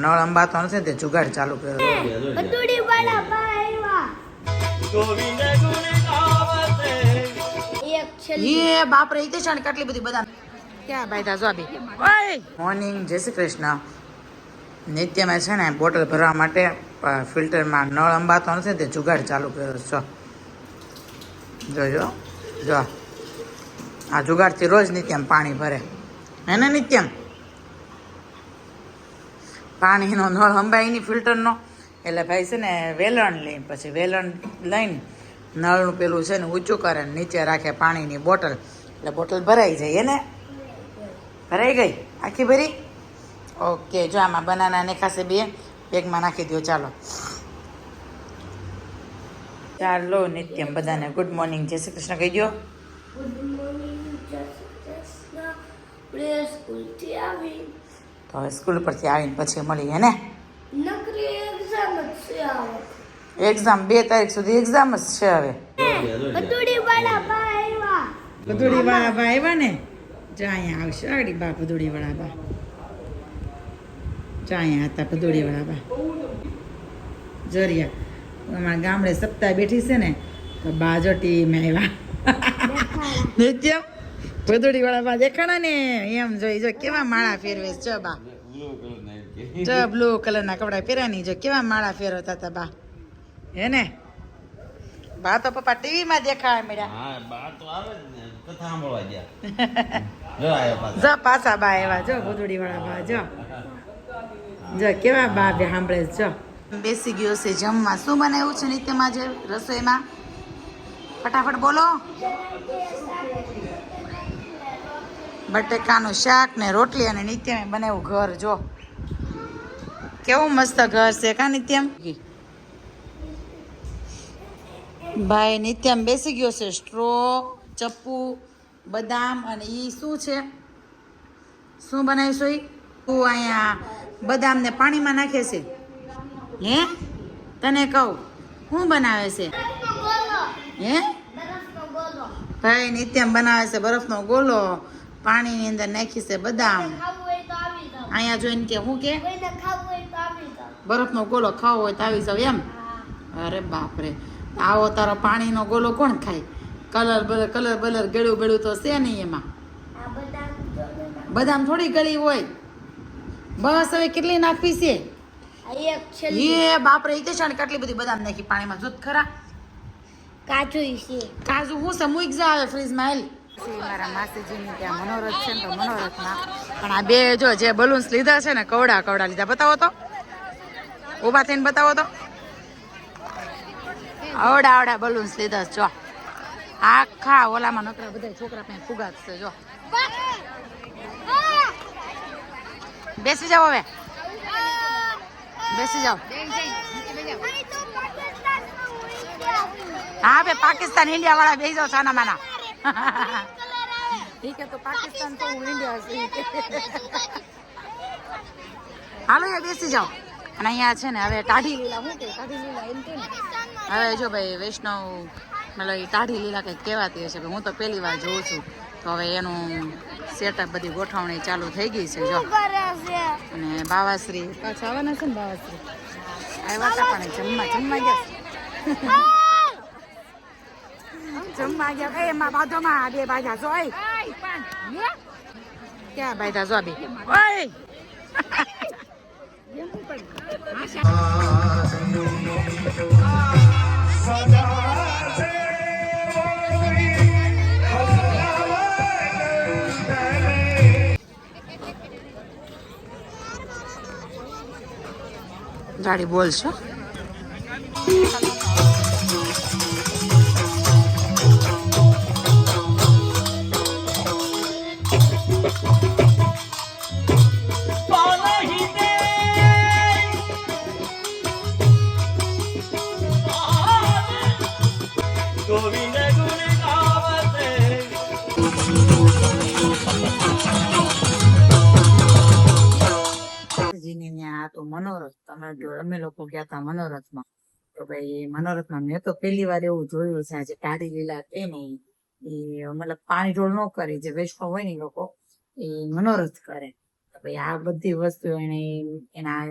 નળ અંબાતો નથી તે જુગાડ ચાલુ કર્યો. એ બાપરે ઈ તે છે ને કેટલી બધી બધા ક્યાં બાયધા જો બી. મોર્નિંગ, જય શ્રી કૃષ્ણ. નિત્યમાં છે ને બોટલ ભરવા માટે ફિલ્ટરમાં નળ અંબાતો નથી તે જુગાડ ચાલુ કર્યો છો. જોજો જો આ જુગાડથી રોજ નિત્યમ પાણી ભરે હે ને નિત્યમ. પાણીનો નળ અંબાઈ ની ફિલ્ટરનો એટલે ભાઈ છે ને વેલણ લઈ પછી વેલણ લઈને નળનું પેલું છે ને ઊંચું કરે ને નીચે રાખે પાણીની બોટલ એટલે બોટલ ભરાઈ જાય ને. ભરાઈ ગઈ આખી ભરી? ઓકે જો આમાં બનાના નાખાશે બે બેગમાં નાખી દો. ચાલો નિત્યમ બધાને ગુડ મોર્નિંગ, જય શ્રી કૃષ્ણ કહી દો. તો હવે સ્કૂલ પરથી આવીને પછી મળીએ ને. એક્ઝામ 2 તારીખ સુધી એક્ઝામ જ છે હવે. પતુડી વાળા બા આવ્યા ને. જા અહીંયા આવશે આગળ બા. પતુડી વાળા બા જા અહીંયા હતા. પતુડી વાળા બા જરિયા અમારા ગામડે સપ્તાહ બેઠી છે ને તો બાજોટી મેં આવ્યા. નિત્યમ પતુડી વાળા બા દેખાણા ને એમ જોઈ જો કેવા માળા ફેરવે છે બા. જો બ્લુ કલરના કપડા પહેર્યા જો કેવા માળા ફેરવતા હતા બા હે ને. બા તો પપ્પા ટીવી માં દેખાય મળ્યા. હા બા તો આવે જ ને કથા સાંભળવા ગયા. જો આયા પાછા. જો પાછા બા આવ્યા જો પતુડી વાળા બા જો કેવા બા બે સાંભળે જો. બેસી ગયો છે જમવા. શું બનાવ્યું છે નિત્યમાં જે રસોઈમાં? ફટાફટ બોલો. બટેકાનું શાક ને રોટલી અને નિત્યમે બનાવ્યું ઘર જો કેવું મસ્ત ઘર છે કા નિત્યમ. ભાઈ નિત્યમ બેસી ગયો છે. સ્ટ્રો, ચપ્પુ, બદામ અને ઈ શું છે? શું બનાવીશું? તું અહીંયા બદામ ને પાણીમાં નાખે છે હે? તને કહું શું બનાવે છે હે? ભાઈ નિત્યમ બનાવે છે બરફનો ગોલો. પાણીની અંદર નાખી છે બદામ. અહીંયા જોઈને કે હું કે બરફનો ગોલો ખાવો હોય તો આવી જાવ એમ. અરે બાપરે આવો તારો પાણીનો ગોલો કોણ ખાય? કલર બલર ગળ્યું બેળું તો છે નહીં એમાં. બદામ થોડી ગળી હોય. બસ હવે કેટલી નાખવી છે? એ બાપરે ઈ તે છે ને કેટલી બધી બદામ નાખી પાણીમાં જોત ખરા. કાજુ શું છે મૂક જા હવે ફ્રીજમાં. હેલ મારા માસીજીની ત્યાં મનોરથ છે ને તો મનોરથમાં પણ આ બે જો જે બલૂન્સ લીધા છે ને કવડા લીધા. બતાવો તો ઊભા થઈને બતાવો તો. આવડા બલૂન્સ લીધા જો આખા ઓલામાં નકરા બધા છોકરા પાસે ફુગા છે જો. બેસી જાઓ હવે બેસી જાઓ. હા બે પાકિસ્તાન ઇન્ડિયા વાળા બેસી જાઓ સાના માના. ઠીક હે તો પાકિસ્તાન તો હું ઇન્ડિયા છું. હાલો યાર બેસી જાઓ. અને અહીંયા છે ને હવે ટાઢી લીલા શું કે ટાઢી લીલા એમ કે ને હવે જો ભાઈ વૈષ્ણવ મતલબ ટાઢી લીલા કંઈક કહેવાતી હશે. હું તો પહેલી વાર જોઉં છું તો હવે એનું સેટઅપ બધી ગોઠવણી ચાલુ થઈ ગઈ છે જો. અને બાવાશ્રી પાછા આવવાના છે ને. બાવાશ્રી આવ્યા હતા પણ જમવા ગયા જમવા ગયા. ભાઈ એમાં બાજુમાં બે બાજા જો ક્યાં બાજા જો બે ગાડી બોલશો. મનોરથ અમે લોકો ગયા હતા મનોરથમાં. તો ભાઈ મનોરથમાં મેં તો પહેલી વાર એવું જોયું છે આજે ટાઢી લીલા એ નહીં એ મતલબ પાણી ઢોળ ન કરે જે વૈષ્ણવ હોય ને લોકો એ મનોરથ કરે. ભાઈ આ બધી વસ્તુ એને એના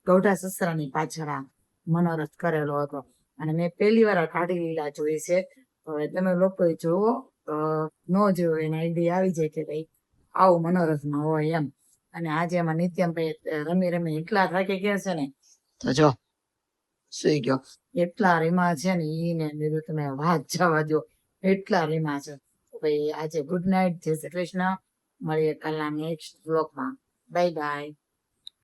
ગૌઢા સસરાની પાછળ આ મનોરથ કરેલો હતો અને મેં પહેલી વાર આ કાઢી લીલા જોઈ છે. હવે તમે લોકો જોવો ન જોવો એને આઈડિયા આવી જાય કે ભાઈ આવું મનોરથમાં હોય એમ. અને આજે એમાં નિત્યમભાઈ રમી રમી એટલા થાકી ગયા છે ને તો જો સુઈ ગયો. એટલા રીમા છે ને ઈને લીધું તમે વાત જવા દો, એટલા રીમા છે. ભાઈ આજે ગુડ નાઇટ, જય શ્રી કૃષ્ણ. મળીએ કાલના નેક્સ્ટ બ્લોગમાં. Bye bye.